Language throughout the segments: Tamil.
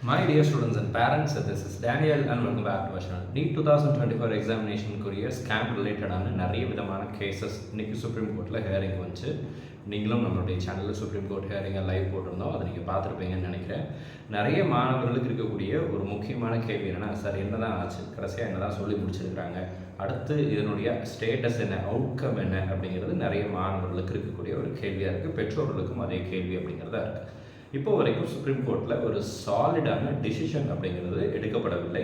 My dear students and parents, this is Daniel and welcome back to our channel. NEET 2024 examination courier scam related நிறைய விதமான கேசஸ் இன்னைக்கு சுப்ரீம் கோர்ட்டில் ஹியரிங் வந்துச்சு. நீங்களும் நம்மளுடைய சேனலில் சுப்ரீம் கோர்ட் ஹியரிங்கை லைவ் போட்டிருந்தோம், அதை நீங்கள் பார்த்துருப்பீங்கன்னு நினைக்கிறேன். நிறைய மாணவர்களுக்கு இருக்கக்கூடிய ஒரு முக்கியமான கேள்வி என்னென்னா, சார் என்ன தான் ஆச்சு, கடைசியாக என்ன தான் சொல்லி முடிச்சிருக்கிறாங்க, அடுத்து இதனுடைய ஸ்டேட்டஸ் என்ன, அவுட்கம் என்ன அப்படிங்கிறது நிறைய மாணவர்களுக்கு இருக்கக்கூடிய ஒரு கேள்வியாக இருக்குது. பெற்றோர்களுக்கும் அதே கேள்வி அப்படிங்கிறதா இருக்குது. இப்போ வரைக்கும் சுப்ரீம் கோர்ட்டில் ஒரு சாலிடான டிசிஷன் அப்படிங்கிறது எடுக்கப்படவில்லை.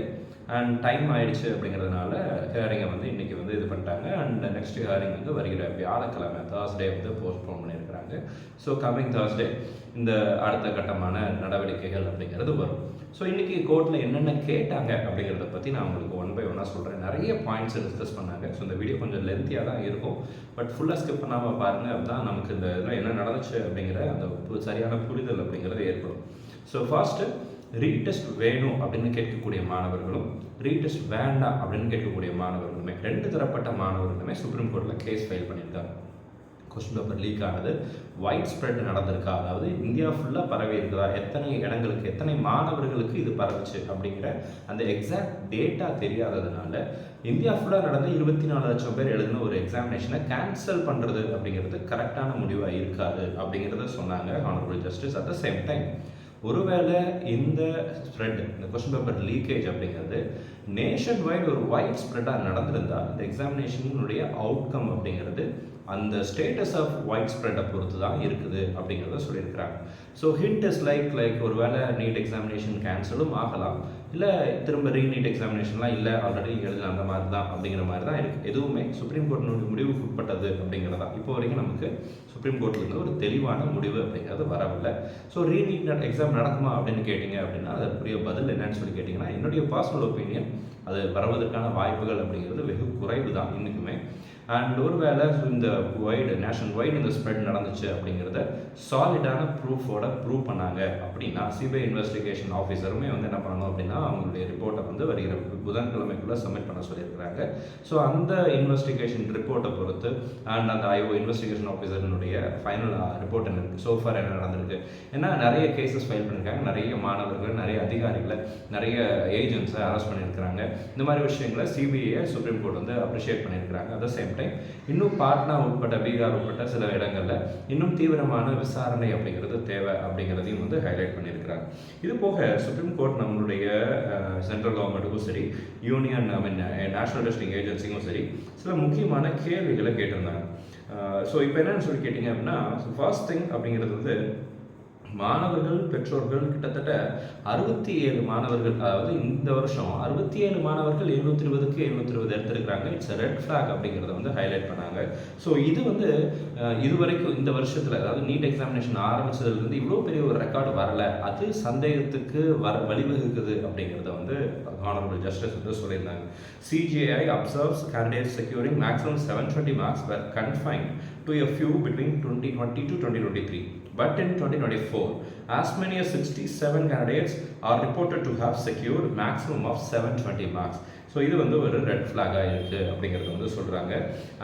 அண்ட் டைம் ஆயிடுச்சு அப்படிங்கிறதுனால ஹியரிங்கை இன்றைக்கி இது பண்ணிட்டாங்க. அண்ட் நெக்ஸ்ட் ஹியரிங் வருகிற வியாழக்கிழமை தேர்ஸ்டே போஸ்ட்போன் பண்ணியிருக்கிறாங்க. ஸோ கம்மிங் தேர்ஸ்டே இந்த அடுத்த கட்டமான நடவடிக்கைகள் அப்படிங்கிறது வரும். ஸோ இன்றைக்கி கோர்ட்டில் என்னென்ன கேட்டாங்க அப்படிங்கிறத பற்றி நான் உங்களுக்கு ஒன் பை ஒன்னாக சொல்கிறேன். நிறைய பாயிண்ட்ஸ் டிஸ்கஸ் பண்ணாங்க. ஸோ இந்த வீடியோ கொஞ்சம் லென்த்தியாக தான் இருக்கும், பட் ஃபுல்லாக ஸ்கிப் பண்ணாமல் பாருங்கள். அதுதான் நமக்கு இந்த இதில் என்ன நடந்துச்சு அப்படிங்கிற அந்த சரியான புரிதல் அப்படிங்கிறது ஏற்படும். ஸோ ஃபர்ஸ்ட்டு ரீடெஸ்ட் வேணும் அப்படின்னு கேட்கக்கூடிய மாணவர்களும் ரீடெஸ்ட் வேண்டாம் அப்படின்னு கேட்கக்கூடிய மாணவர்களுமே, ரெண்டு தரப்பட்ட மாணவர்களுமே சுப்ரீம் கோர்ட்டில் கேஸ் ஃபைல் பண்ணியிருக்காங்க. கொஸ்டின் பேப்பர் லீக் ஆனது வைட் ஸ்ப்ரெட் நடந்திருக்கா, அதாவது இந்தியா ஃபுல்லாக பரவி இருக்குதா, எத்தனை இடங்களுக்கு எத்தனை மாணவர்களுக்கு இது பரவுச்சு அப்படிங்கிற அந்த எக்ஸாக்ட் டேட்டா தெரியாததுனால இந்தியா ஃபுல்லாக நடந்த 24 லட்சம் பேர் எழுதின ஒரு எக்ஸாமினேஷனை கேன்சல் பண்ணுறது அப்படிங்கிறது கரெக்டான முடிவாக இருக்காது அப்படிங்கிறத சொன்னாங்க honourable justice. At the same time, ஒருவேளை இந்த ஸ்ப்ரெட், இந்த கொஸ்டின் பேப்பர் லீக்கேஜ் அப்படிங்கிறது நேஷன் வைட் ஒரு வைட் ஸ்ப்ரெட்டாக நடந்திருந்தால் இந்த எக்ஸாமினேஷனுடைய அவுட்கம் அப்படிங்கிறது அந்த ஸ்டேட்டஸ் ஆஃப் வைட் ஸ்ப்ரெட்டை பொறுத்து தான் இருக்குது அப்படிங்கிறத சொல்லியிருக்கிறாங்க. ஸோ ஹிண்ட் இஸ் லைக் ஒரு வேளை நீட் எக்ஸாமினேஷன் கேன்சலும் ஆகலாம், இல்லை திரும்ப ரீநீட் எக்ஸாமினேஷன்லாம் இல்லை ஆல்ரெடி எழுதின அந்த மாதிரி தான் அப்படிங்கிற மாதிரி தான் இருக்குது. எதுவுமே சுப்ரீம் கோர்ட்டினுடைய முடிவுக்கு உட்பட்டது அப்படிங்கிறதா இப்போ வரைக்கும் நமக்கு சுப்ரீம் கோர்ட்லேருந்து ஒரு தெளிவான முடிவு அப்படிங்கிறது வரவில்லை. ஸோ ரீநீட் எக்ஸாம் நடக்குமா அப்படின்னு கேட்டிங்க அப்படின்னா அதற்குரிய பதில் என்னன்னு சொல்லி கேட்டிங்கன்னா, என்னுடைய பர்சனல் ஒப்பீனியன் அது வருவதற்கான வாய்ப்புகள் அப்படிங்கிறது வெகு குறைவு தான் இன்னைக்குமே. அண்ட் ஒரு வேளை இந்த நேஷன் வைடு இந்த ஸ்ப்ரெட் நடந்துச்சு அப்படிங்கிறத சாலிடான ப்ரூஃபோட ப்ரூவ் பண்ணாங்க அப்படின்னா சிபிஐ இன்வெஸ்டிகேஷன் ஆஃபீஸருமே என்ன பண்ணணும் அப்படின்னா அவங்களுடைய ரிப்போர்ட்டை வருகிற புதன்கிழமைக்குள்ளே சப்மிட் பண்ண சொல்லியிருக்கிறாங்க. ஸோ அந்த இன்வெஸ்டிகேஷன் ரிப்போர்ட்டை பொறுத்து அண்ட் அந்த ஐஓ இன்வெஸ்டிகேஷன் ஆஃபீஸரினுடைய ஃபைனல் ரிப்போர்ட் என்ன இருக்குது, சோஃபார் என்ன நடந்திருக்கு, ஏன்னா நிறைய கேசஸ் ஃபைல் பண்ணியிருக்காங்க, நிறைய மாணவர்கள், நிறைய அதிகாரிகளை, நிறைய ஏஜென்ட்ஸை அரெஸ்ட் பண்ணியிருக்கிறாங்க. இந்த மாதிரி விஷயங்களை சிபிஐ சுப்ரீம் கோர்ட் அப்ரிஷியேட் பண்ணியிருக்கிறாங்க. அட் த சேம் டைம் இன்னும் பாட்னா உட்பட்ட பீகார் உட்பட்ட சில இடங்களில் இன்னும் தீவிரமான விசாரணை அப்படிங்கிறது தேவை அப்படிங்கிறதையும் ஹைலைட் பண்ணியிருக்கிறாங்க. இது போக சுப்ரீம் கோர்ட் நம்மளுடைய சென்ட்ரல் கவர்மெண்ட்டுக்கும் சரி, யூனியன் நேஷனல் டெஸ்டிங் ஏஜென்சிக்கும் சரி சில முக்கியமான கேள்விகளை கேட்டிருந்தாங்க. ஸோ இப்போ என்னன்னு சொல்லி கேட்டிங்க அப்படின்னா, ஃபர்ஸ்ட் திங் அப்படிங்கிறது மாணவர்கள் பெற்றோர்கள் கிட்டத்தட்ட 67 மாணவர்கள், அதாவது இந்த வருஷம் 67 மாணவர்கள் 720க்கு 720 எடுத்திருக்கிறாங்க. இட்ஸ் ரெட் ஃபிளாக் அப்படிங்கிறத ஹைலைட் பண்ணாங்க. ஸோ இது வரைக்கும் இந்த வருஷத்தில், அதாவது நீட் எக்ஸாமினேஷன் ஆரம்பிச்சதுலேருந்து இவ்வளோ பெரிய ஒரு ரெக்கார்டு வரல, அது சந்தேகத்துக்கு வழிவகுக்குது அப்படிங்கிறத ஹானரபிள் ஜஸ்டிஸ் சொல்லியிருந்தாங்க. CJI observes candidates securing maximum 720 marks were confined to a few between 2020 to 2023. But in 2024, as many as 67 candidates are reported to have secured maximum of 720 marks. So இது ஒரு ரெட் ஃப்ளாகாக இருக்குது அப்படிங்கிறது சொல்கிறாங்க.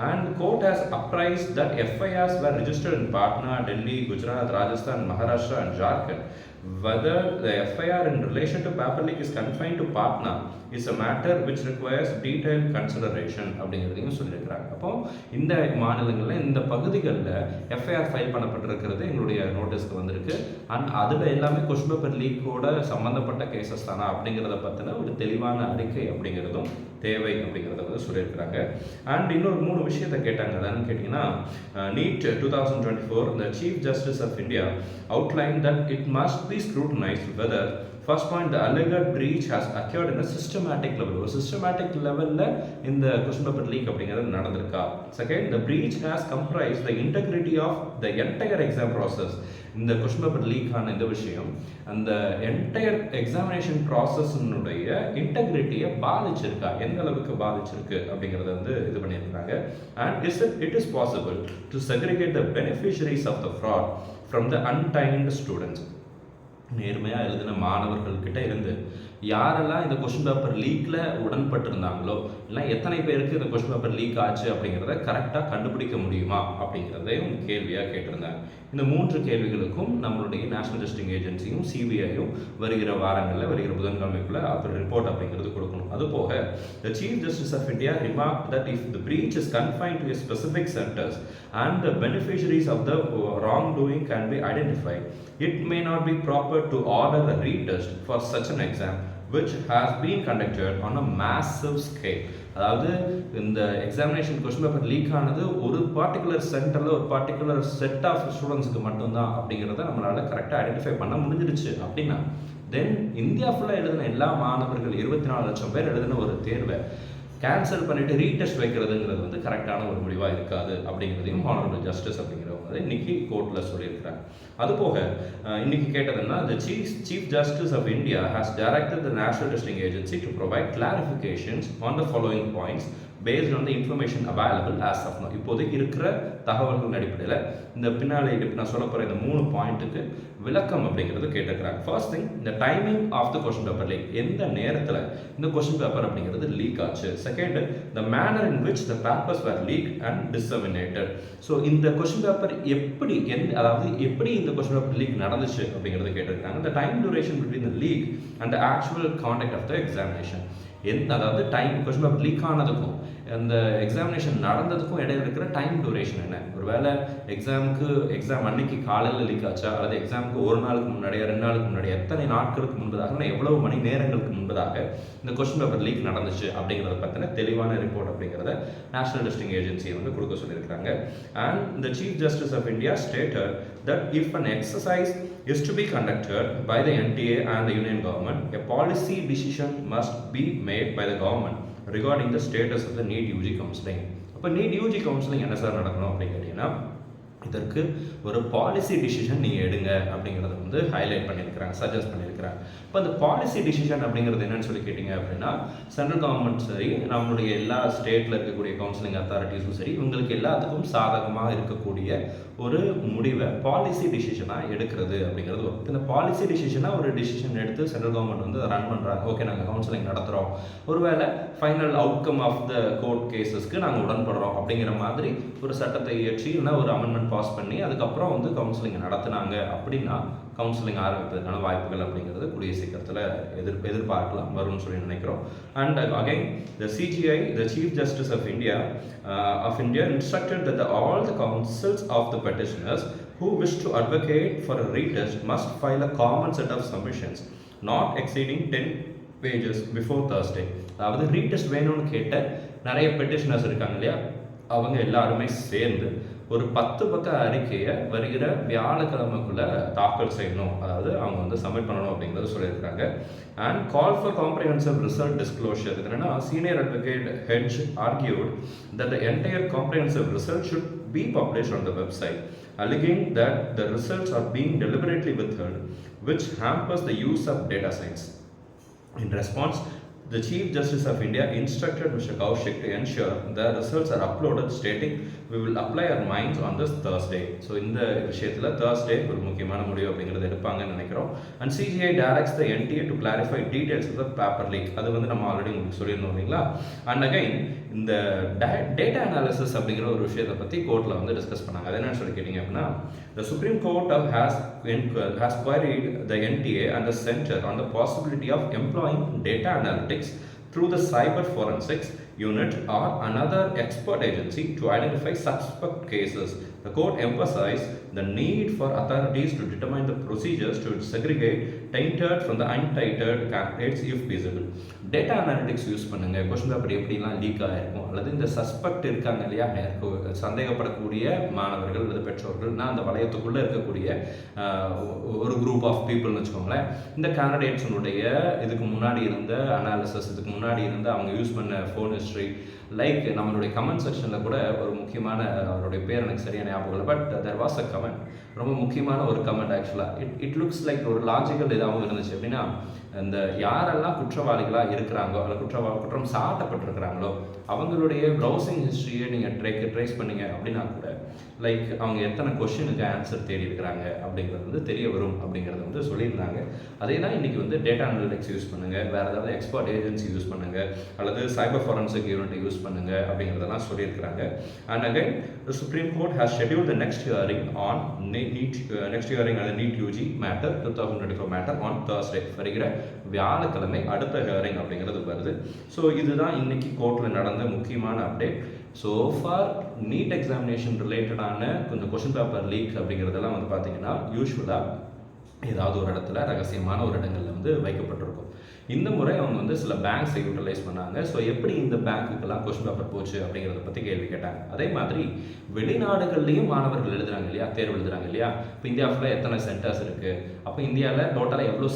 And court has apprised that FIRs were registered in Patna, Delhi, Gujarat, Rajasthan, Maharashtra and Jharkhand. Whether the FIR in relation to paper leak is confined to Patna is a matter which requires detailed consideration அப்படிங்கிறதையும் சொல்லியிருக்கிறாங்க. அப்போ இந்த மாநிலங்களில் இந்த பகுதிகளில் FIR ஃபைல் பண்ணப்பட்டிருக்கிறது எங்களுடைய நோட்டீஸ்க்கு வந்திருக்கு. அண்ட் அதில் எல்லாமே கொஸ்டின் பேப்பர் லீக்கோட சம்மந்தப்பட்ட கேசஸ் தானா அப்படிங்கிறத பற்றின ஒரு தெளிவான அறிக்கை அப்படிங்கிறதும் தேவை அப்படிங்கிறத சொல்லியிருக்கிறாங்க. அண்ட் இன்னொரு 3 விஷயத்தை கேட்டாங்க. என்னன்னு கேட்டிங்கன்னா, NEET 2024 the Chief Justice of India outlined that it must be scrutinized whether first point the alleged breach has occurred in a systematic level. ஒரு systematic levelல இந்த question paper leak அப்படிங்கிறது நடந்திருக்கா. Second, the breach has comprised the integrity of the entire exam process. இந்த question paper leak ஆன இந்த விஷயம் அந்த என்டையர் எக்ஸாமினேஷன் ப்ராசஸ்னுடைய இன்டெகிரிட்டியை பாதிச்சிருக்கா, எந்த அளவுக்கு பாதிச்சிருக்கு அப்படிங்கிறத இது பண்ணியிருக்காங்க. And it is possible to segregate the beneficiaries of the fraud from the untainted students. நேர்மையாக எழுதின மாணவர்கள்கிட்ட இருந்து யாரெல்லாம் இந்த கொஸ்டின் பேப்பர் லீக்கில் உடன்பட்டிருந்தாங்களோ, இல்லை எத்தனை பேருக்கு இந்த கொஸ்டின் பேப்பர் லீக் ஆச்சு அப்படிங்கிறத கரெக்டாக கண்டுபிடிக்க முடியுமா அப்படிங்கிறதையும் கேள்வியாக கேட்டிருந்தாங்க. இந்த 3 கேள்விகளுக்கும் நம்மளுடைய நேஷனல் டெஸ்டிங் ஏஜென்சியும் சிபிஐயும் வருகிற வாரங்களில் வருகிற புதன்கிழமைக்குள்ள அப்புறம் ரிப்போர்ட் அப்படிங்கிறது கொடுக்கணும். அதுபோக the Chief Justice of India remarked that if the breach is confined to a specific centers and the beneficiaries of the wrongdoing can be identified, it may not be proper to order a retest for such an exam which has been conducted on a massive scale. அதாவது இந்த எக்ஸாமினேஷன் கொஸ்டின் பேப்பர் லீக் ஆனது ஒரு பார்ட்டிகுலர் சென்டரில் ஒரு பார்ட்டிகுலர் செட் ஆஃப் ஸ்டூடெண்ட்ஸுக்கு மட்டும்தான் அப்படிங்கிறத நம்மளால் கரெக்டாக ஐடென்டிஃபை பண்ண முடிஞ்சிடுச்சு அப்படின்னா தென் இந்தியா ஃபுல்லாக எழுதின எல்லா மாணவர்கள் 24 லட்சம் பேர் எழுதின ஒரு தேர்வை கேன்சல் பண்ணிட்டு ரீடெஸ்ட் வைக்கிறதுங்கிறது வந்து கரெக்டான ஒரு முடிவாக இருக்காது அப்படிங்கிறதையும் ஹானரபிள் ஜஸ்டிஸ் அப்படிங்கிறவங்க இன்னைக்கு கோர்ட்டில் சொல்லியிருக்கிறாங்க. அதுபோக இன்னைக்கு கேட்டதுன்னா the Chief Justice of India has directed the National Testing Agency to provide clarifications on the following points based on the information available as of now. இப்போதைக்கு இருக்கிற தகவல்கள் அடிப்படையில் இந்த பின்னாலே நான் சொல்ல போகிற இந்த 3 பாயிண்ட்டுக்கு விளக்கம் அப்படிங்கிறது கேட்டிருக்கிறாங்க. ஃபர்ஸ்ட் திங், இந்த timing of the question paper leak, எந்த நேரத்தில் இந்த கொஸ்டின் பேப்பர் அப்படிங்கிறது லீக் ஆச்சு. Second, the manner in which the papers were leak and disseminated. So இந்த கொஸ்டின் பேப்பர் எப்படி அதாவது எப்படி இந்த கொஸ்டின் பேப்பர் லீக் நடந்துச்சு அப்படிங்கிறது கேட்டிருக்காங்க. The time duration between the leak and the actual conduct of the examination, அதாவது டைம் கொஸ்டின் பேப்பர் லீக் ஆனதுக்கும் அந்த எக்ஸாமினேஷன் நடந்ததுக்கும் இடையில இருக்கிற டைம் டியூரேஷன் என்ன. ஒருவேளை எக்ஸாம் அன்னைக்கு காலையில் லீக் ஆச்சா, அல்லது எக்ஸாமுக்கு ஒரு நாளுக்கு முன்னாடியா 2 நாளுக்கு முன்னாடி, எத்தனை நாட்களுக்கு முன்பதாக, எவ்வளவு மணி நேரங்களுக்கு முன்பதாக இந்த கொஸ்டின் பேப்பர் லீக் நடந்துச்சு அப்படிங்கிறத பற்றின தெளிவான ரிப்போர்ட் அப்படிங்கிறத நேஷனல் டெஸ்டிங் ஏஜென்சியை வந்து கொடுக்க சொல்லியிருக்கிறாங்க. And the Chief Justice of India stated that if an exercise is to be conducted by the NTA and the Union government, a policy decision must be made by the government regarding the status of the NEET UG counseling. அப்போ NEET UG counseling என்ன சார் நடக்கணும் அப்படின்னு கேட்டிங்கன்னா, இதற்கு ஒரு பாலிசி டிசிஷன் நீங்கள் எடுங்க அப்படிங்கிறத வந்து ஹைலைட் பண்ணியிருக்கிறாங்க, சஜஸ்ட் பண்ணியிருக்கிறாங்க. இப்போ அந்த பாலிசி டிசிஷன் அப்படிங்கிறது என்னன்னு சொல்லி கேட்டிங்க அப்படின்னா, சென்ட்ரல் கவர்மெண்ட் சரி, நம்மளுடைய எல்லா ஸ்டேட்டில் இருக்கக்கூடிய கவுன்சிலிங் அத்தாரிட்டிஸும் சரி, உங்களுக்கு எல்லாத்துக்கும் சாதகமாக இருக்கக்கூடிய ஒரு முடிவை பாலிசி டிசிஷனாக எடுக்கிறது அப்படிங்கிறது வரும். இந்த பாலிசி டிசிஷனாக ஒரு டிசிஷன் எடுத்து சென்ட்ரல் கவர்மெண்ட் வந்து ரன் பண்ணுறாங்க. ஓகே, நாங்கள் கவுன்சிலிங் நடத்துகிறோம், ஒருவேளை final outcome of the court கேசஸ்க்கு நாங்கள் உடன்படுறோம் அப்படிங்கிற மாதிரி ஒரு சட்டத்தை இயற்றி இல்லைன்னா ஒரு அமெண்ட்மெண்ட் பாஸ் பண்ணி அதுக்கப்புறம் வந்து கவுன்சிலிங் நடத்தினாங்க அப்படின்னா கவுன்சிலிங் ஆரம்பிப்பதற்கான வாய்ப்புகள் அப்படிங்கிறது கூடிய சீக்கிரத்தில் எதிர்பார்க்கலாம் வரும்னு சொல்லி நினைக்கிறோம். And again the CGI, the Chief Justice of India instructed that all the counsels of the petitioners who wish to advocate for a retest must file a common set of submissions not exceeding 10 pages before Thursday. அதாவது ரீடெஸ்ட் வேணும்னு கேட்ட நிறைய பெட்டிஷனர்ஸ் இருக்காங்க இல்லையா, அவங்க எல்லாருமே சேர்ந்து ஒரு 10 பக்க அறிக்கையை வருகிற வியாழக்கிழமைக்குள்ள தாக்கல் செய்யணும், அதாவது அவங்க வந்து சப்மிட் பண்ணணும் அப்படிங்கிறது சொல்லியிருக்காங்க. And call for comprehensive result disclosure, என்னன்னா சீனியர் அட்வொகேட் ஹெட்ஜ் argued that the entire comprehensive result should be published on the website, alleging that the results are being deliberately withheld, which hampers the use of data science. In response, the Chief Justice of India instructed Mr. Kaushik to ensure the results are uploaded, stating, "We will apply our minds on this Thursday." So இந்த விஷயத்தில் Thursday ஒரு முக்கியமான முடிவு அப்படிங்கிறது எடுப்பாங்கன்னு நினைக்கிறோம். And CGI directs the NTA to clarify details of the paper leak. அது வந்து நம்ம ஆல்ரெடி உங்களுக்கு சொல்லியிருந்தோம் இல்லைங்களா. அண்ட் அகைன் இந்த டேட்டா அனாலிசிஸ் அப்படிங்கிற ஒரு விஷயத்தை பற்றி கோர்ட்டில் வந்து டிஸ்கஸ் பண்ணாங்க. அது என்னன்னு சொல்லி கேட்டிங்க அப்படின்னா, the Supreme Court has queried the NTA and the Center on the possibility of employing data analytics through the cyber forensics unit or another expert agency to identify suspect cases. The court emphasized the need for authorities to determine the procedures to segregate tainted from the untainted candidates if feasible. Data analytics use பண்ணுங்க, கொஸ்டின் பேப்பர் எப்படிலாம் லீக் ஆகிருக்கும், அல்லது இந்த சஸ்பெக்ட் இருக்காங்க இல்லையா, சந்தேகப்படக்கூடிய மாணவர்கள் அல்லது பெற்றோர்கள்னா அந்த வளையத்துக்குள்ளே இருக்கக்கூடிய ஒரு குரூப் ஆஃப் பீப்புள்னு வச்சுக்கோங்களேன். இந்த கேண்டிடேட்ஸுடைய இதுக்கு முன்னாடி இருந்த அனாலிசிஸ், இதுக்கு முன்னாடி இருந்த அவங்க யூஸ் பண்ண ஃபோன் ஹிஸ்ட்ரி, லைக் நம்மளுடைய கமெண்ட் செக்ஷனில் கூட ஒரு முக்கியமான, அவருடைய பேர் எனக்கு சரியான ஞாபகம் இல்லை, but there was a comment, ரொம்ப முக்கியமான ஒரு கமெண்ட் ஆக்சுவலாக. இட் லுக்ஸ் லைக் ஒரு லாஜிக்கல் இதாகவும் இருந்துச்சு. எப்படின்னா, இந்த யாரெல்லாம் குற்றவாளிகளாக இருக்கிறாங்களோ அல்ல குற்றம் சாட்டப்பட்டிருக்கிறாங்களோ அவங்களுடைய ப்ரௌசிங் ஹிஸ்ட்ரியை நீங்கள் ட்ரேஸ் பண்ணீங்க அப்படின்னா கூட லைக் அவங்க எத்தனை கொஸ்டினுக்கு ஆன்சர் தேடி இருக்கிறாங்க அப்படிங்கிறது வந்து தெரிய வரும் அப்படிங்கிறத வந்து சொல்லியிருந்தாங்க. அதே தான் இன்றைக்கி வந்து டேட்டா அனலிட்டிக்ஸ் யூஸ் பண்ணுங்கள், வேறு ஏதாவது எக்ஸ்பர்ட் ஏஜென்சி யூஸ் பண்ணுங்கள், அல்லது சைபர் ஃபாரன்சிக் யூனிட்டை யூஸ் பண்ணுங்கள் அப்படிங்கிறதெல்லாம் சொல்லியிருக்கிறாங்க. And again the Supreme Court has scheduled the next hearing on on next hearing அது NEET UG matter 2024 matter on Thursday வருகிற வியாழக்கிழமை அடுத்த ஹியரிங் அப்படிங்கிறது வருது. ஸோ இதுதான் இன்னைக்கு கோர்ட்டில் நடந்த முக்கியமான update. So far NEET examination ரிலேட்டடான கொஞ்சம் கொஷின் பேப்பர் லீக் அப்படிங்கிறதெல்லாம் வந்து பார்த்தீங்கன்னா யூஸ்வலாக ஏதாவது ஒரு இடத்துல ரகசியமான ஒரு இடங்களில் வந்து வைக்கப்பட்டிருக்கும். இந்த முறை அவங்க வந்து சில பேங்க்ஸை யூட்டிலைஸ் பண்ணாங்க. ஸோ எப்படி இந்த பேங்க்குக்கெல்லாம் கொஸ்டின் பேப்பர் போச்சு அப்படிங்கிறத பற்றி கேள்வி கேட்டாங்க. அதே மாதிரி வெளிநாடுகள்லேயும் மாணவர்கள் எழுதுறாங்க இல்லையா, தேர்வு எழுதுறாங்க இல்லையா. இப்போ இந்தியா ஃபுல்லாக எத்தனை சென்டர்ஸ் இருக்குது, அப்போ இந்தியாவில் டோட்டலாக எவ்வளோ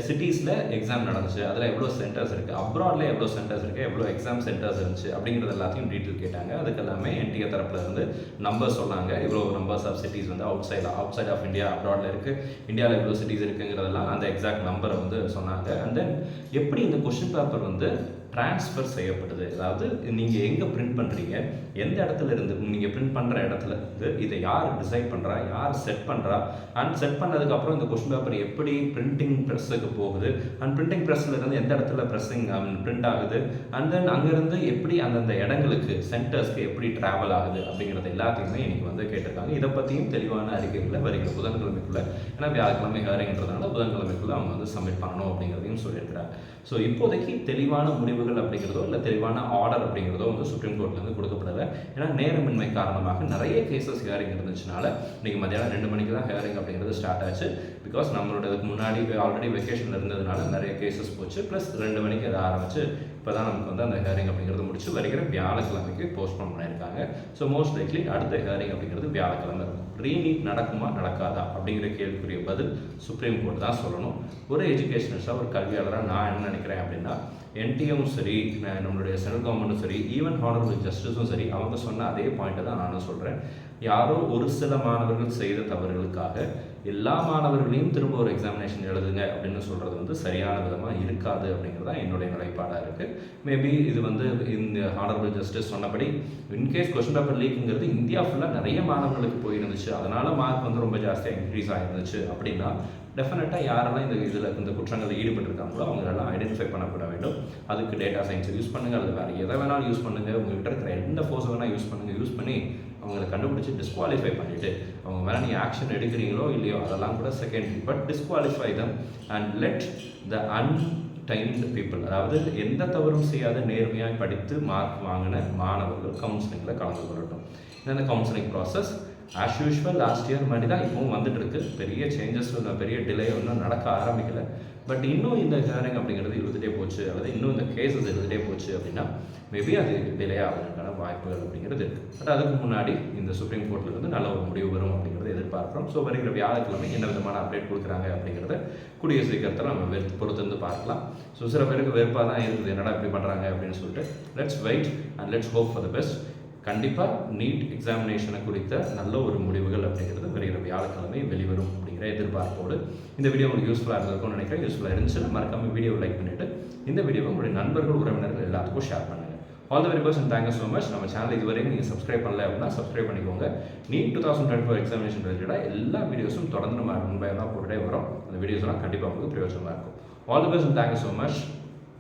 சிட்டிஸில் எக்ஸாம் நடந்துச்சு, அதில் எவ்வளோ சென்டர்ஸ் இருக்குது, அப்ராடில் எவ்வளோ சென்டர்ஸ் இருக்குது, எவ்வளோ எக்ஸாம் சென்டர்ஸ் இருந்துச்சு அப்படிங்கிறது எல்லாத்தையும் டீட்டெயில் கேட்டாங்க. அதுக்கு எல்லாமே என்டிஏ தரப்பில் இருந்து நம்பர் சொன்னாங்க. இவ்வளோ நம்பர்ஸ் ஆஃப் சிட்டிஸ் வந்து அவுட் சைட் ஆஃப் இந்தியா அப்ராடில் இருக்குது, இந்தியாவில் எவ்வளோ சிட்டிஸ் இருக்குங்கிறதெல்லாம் அந்த எக்ஸாக்ட் நம்பரை வந்து சொன்னாங்க. அண்ட் தென் எப்படி இந்த கொஸ்டின் பேப்பர் வந்து ட்ரான்ஸ்ஃபர் செய்யப்படுது, அதாவது நீங்கள் எங்கே பிரிண்ட் பண்ணுறீங்க, எந்த இடத்துல இருந்து நீங்கள் பிரிண்ட் பண்ணுற இடத்துல இருந்து இதை யார் டிசைட் பண்ணுறா, யார் செட் பண்ணுறா, அண்ட் செட் பண்ணதுக்கப்புறம் இந்த கொஸ்டின் பேப்பர் எப்படி பிரிண்டிங் ப்ரெஸ்ஸுக்கு போகுது, அண்ட் பிரிண்டிங் ப்ரெஸ்ஸில் இருந்து எந்த இடத்துல ப்ரெஸ்ஸிங் பிரிண்ட் ஆகுது, அண்ட் தென் அங்கேருந்து எப்படி அந்தந்த இடங்களுக்கு சென்டர்ஸ்க்கு எப்படி ட்ராவல் ஆகுது அப்படிங்கிறது எல்லாத்தையுமே இன்னைக்கு வந்து கேட்டிருக்காங்க. இதை பற்றியும் தெளிவான அறிக்கைகளை வருகிற புதன்கிழமைக்குள்ளே, ஏன்னா வியாழக்கிழமை ஹியரிங்கிறதுனால புதன்கிழமைக்குள்ளே அவங்க வந்து சப்மிட் பண்ணணும் அப்படிங்கிறதையும் சொல்லியிருக்கிறாங்க. ஸோ இப்போதைக்கு தெளிவான முடிவுகள் அப்படிங்கிறதோ இல்லை தெளிவான ஆர்டர் அப்படிங்கிறதோ வந்து சுப்ரீம் கோர்ட்லேருந்து கொடுக்கப்படலை. ஏன்னா நேரமின்மை காரணமாக நிறைய கேசஸ் ஹியரிங் இருந்துச்சுனால இன்றைக்கி மதியானம் 2 மணிக்கு தான் ஹியரிங் அப்படிங்கிறது ஸ்டார்ட் ஆச்சு. பிகாஸ் நம்மளோட இதுக்கு முன்னாடி ஆல்ரெடி வெக்கேஷனில் இருந்ததுனால நிறைய கேசஸ் போச்சு. ப்ளஸ் 2 மணிக்கு அதை ஆரம்பிச்சு இப்போ தான் நமக்கு வந்து அந்த ஹியரிங் அப்படிங்கிறது முடிச்சு வருகிற வியாழக்கிழமைக்கு போஸ்ட்போன் பண்ணியிருக்காங்க. ஸோ மோஸ்ட் லைக்லி அடுத்த ஹியரிங் அப்படிங்கிறது வியாழக்கிழமை இருக்கும். ரீநீட் நடக்குமா நடக்காதா அப்படிங்கிற கேள்விக்குரிய பதில் சுப்ரீம் கோர்ட் தான் சொல்லணும். ஒரு எஜுகேஷனிஸ்டாக ஒரு கல்வியாளராக நான் என்ன நினைக்கிறேன் அப்படின்னா, என்டிஏவும் சரி, நம்மளுடைய சென்ட்ரல் கவர்மெண்ட்டும் சரி, ஈவன் ஹானரபிள் ஜஸ்டிஸும் சரி, அவங்க சொன்ன அதே பாயிண்ட்டை தான் நானும் சொல்கிறேன். யாரோ ஒரு சில மாணவர்கள் செய்த தவறுகளுக்காக எல்லா மாணவர்களையும் திரும்ப ஒரு எக்ஸாமினேஷன் எழுதுங்க அப்படின்னு சொல்கிறது வந்து சரியான விதமாக இருக்காது அப்படிங்கிறது தான் என்னுடைய நிலைப்பாடாக இருக்குது. மேபி இது வந்து இந்த ஹானரபிள் ஜஸ்டிஸ் சொன்னபடி இன்கேஸ் கொஸ்டின் பேப்பர் லீக்குங்கிறது இந்தியா ஃபுல்லாக நிறைய மாணவர்களுக்கு போயிருந்துச்சு, அதனால் மார்க் வந்து ரொம்ப ஜாஸ்தியாக இன்க்ரீஸ் ஆகிருந்துச்சு அப்படின்னா டெஃபினட்டாக யாரெல்லாம் இந்த குற்றங்களில் ஈடுபட்டிருக்காங்களோ அவங்களெல்லாம் ஐடென்டிஃபை பண்ணப்பட வேண்டும். அதுக்கு டேட்டா சயின்ஸை யூஸ் பண்ணுங்கள், அது வேறு எதை வேணாலும் யூஸ் பண்ணுங்கள், உங்கள்கிட்ட இருக்கிற எந்த ஃபோர்ஸ் வேணால் யூஸ் பண்ணுங்கள். யூஸ் பண்ணி அவங்களை கண்டுபிடிச்சி டிஸ்குவாலிஃபை பண்ணிவிட்டு அவங்க மேலே நீங்கள் ஆக்ஷன் எடுக்கிறீங்களோ இல்லையோ அதெல்லாம் கூட secondary, but disqualify them and let the untainted people, அதாவது எந்த தவறும் செய்யாத நேர்மையாக படித்து மார்க் வாங்கின மாணவர்கள் கவுன்சிலிங்கில் கலந்து கொள்ளட்டும். இந்த counselling process as usual last year மாதிரி தான் இப்போவும் வந்துட்டு இருக்கு. பெரிய சேஞ்சஸ் பெரிய டிலே ஒன்றும் நடக்க ஆரம்பிக்கலை. பட் இன்னும் இந்த ஹியரிங் அப்படிங்கிறது இருந்துகிட்டே போச்சு, அல்லது இன்னும் இந்த கேசஸ் இருந்துகிட்டே போச்சு அப்படின்னா மேபி அது டிலே ஆகிறதுக்கான வாய்ப்புகள் அப்படிங்கிறது இருக்குது. பட் அதுக்கு முன்னாடி இந்த சுப்ரீம் கோர்ட்லேருந்து நல்ல ஒரு முடிவு வரும் அப்படிங்கிறத எதிர்பார்க்குறோம். ஸோ வருகிற வியாழக்கிழமை என்ன விதமான அப்டேட் கொடுக்குறாங்க அப்படிங்கிறத கூடிய சீக்கிரத்தில் நம்ம பொறுத்திருந்து பார்க்கலாம். ஸோ சில பேருக்கு வெறுப்பாக தான் இருக்குது, என்னடா இப்படி பண்ணுறாங்க அப்படின்னு சொல்லிட்டு. Let's wait and let's hope for the best. கண்டிப்பாக நீட் எக்ஸாமினேஷனை குறித்த நல்ல ஒரு முடிவுகள் அப்படிங்கிறது வருகிற வியாழக்கிழமை வெளிவரும் அப்படிங்கிற எதிர்பார்ப்போடு இந்த வீடியோ உங்களுக்கு யூஸ்ஃபுல்லாக இருந்திருக்கும்னு நினைக்கிறேன். யூஸ்ஃபுல்லாக இருந்துச்சுன்னா மறக்காமல் வீடியோவை லைக் பண்ணிவிட்டு இந்த வீடியோவை உங்களுடைய நண்பர்கள் உறவினர்கள் எல்லாத்துக்கும் ஷேர் பண்ணுங்கள். All the very best and thank you so much. நம்ம சேனல் இதுவரைக்கும் நீங்கள் சப்ஸ்கிரைப் பண்ணல அப்படின்னா சப்ஸ்கிரைப் பண்ணிக்கோங்க. நீட் 2024 எக்ஸாமினேஷன் ரிலேட்டடாக எல்லா வீடியோஸும் தொடர்ந்து நம்ம முன்பே தான் போட்டுட்டே வரும். அந்த வீடியோஸ்லாம் கண்டிப்பாக உங்களுக்கு பிரயோஜனமாக இருக்கும். All the best and thank you so much.